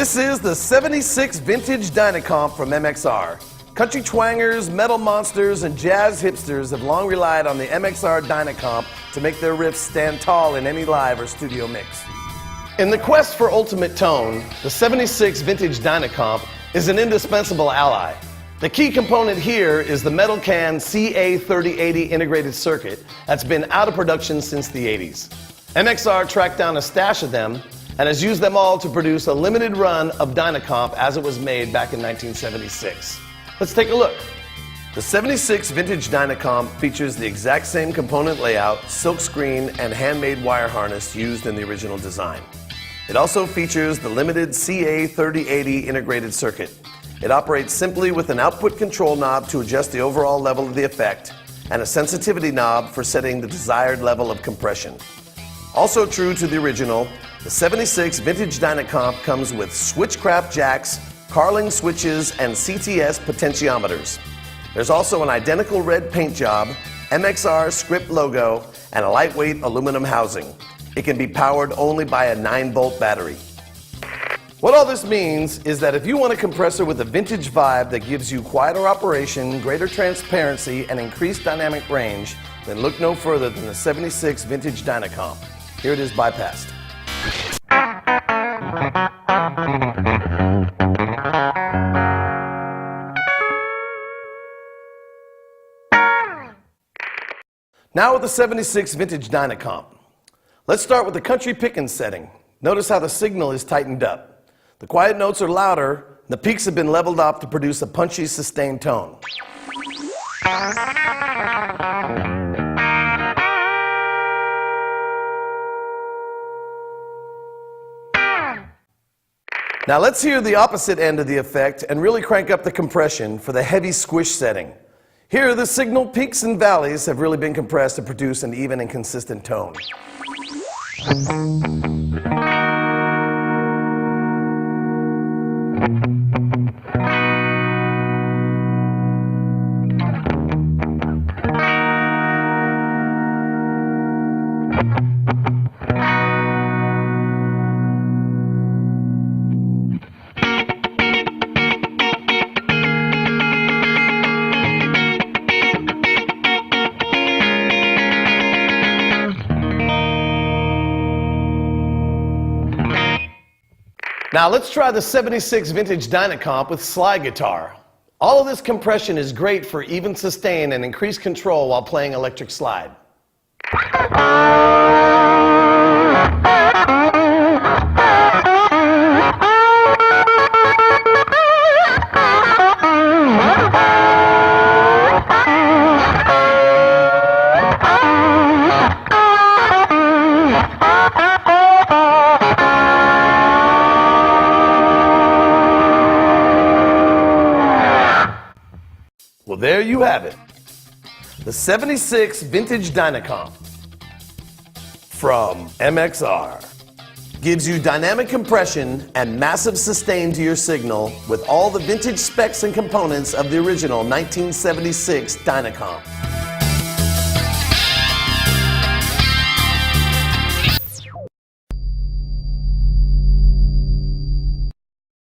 This is the 76 Vintage Dynacomp from MXR. Country twangers, metal monsters, and jazz hipsters have long relied on the MXR Dynacomp to make their riffs stand tall in any live or studio mix. In the quest for ultimate tone, the 76 Vintage Dynacomp is an indispensable ally. The key component here is the metal can CA3080 integrated circuit that's been out of production since the 80s. MXR tracked down a stash of them and has used them all to produce a limited run of Dynacomp as it was made back in 1976. Let's take a look. The 76 Vintage Dynacomp features the exact same component layout, silkscreen, and handmade wire harness used in the original design. It also features the limited CA3080 integrated circuit. It operates simply with an output control knob to adjust the overall level of the effect and a sensitivity knob for setting the desired level of compression. Also true to the original, the 76 Vintage Dynacomp comes with switchcraft jacks, Carling switches, and CTS potentiometers. There's also an identical red paint job, MXR script logo, and a lightweight aluminum housing. It can be powered only by a 9-volt battery. What all this means is that if you want a compressor with a vintage vibe that gives you quieter operation, greater transparency, and increased dynamic range, then look no further than the 76 Vintage Dynacomp. Here it is bypassed. Now with the 76 Vintage Dynacomp. Let's start with the country pickin' setting. Notice how the signal is tightened up. The quiet notes are louder, the peaks have been leveled up to produce a punchy, sustained tone. Now let's hear the opposite end of the effect and really crank up the compression for the heavy squish setting. Here, the signal peaks and valleys have really been compressed to produce an even and consistent tone. Now let's try the 76 Vintage Dynacomp with slide guitar. All of this compression is great for even sustain and increased control while playing electric slide. Well, there you have it. The 76 Vintage Dynacomp from MXR gives you dynamic compression and massive sustain to your signal with all the vintage specs and components of the original 1976 Dynacomp.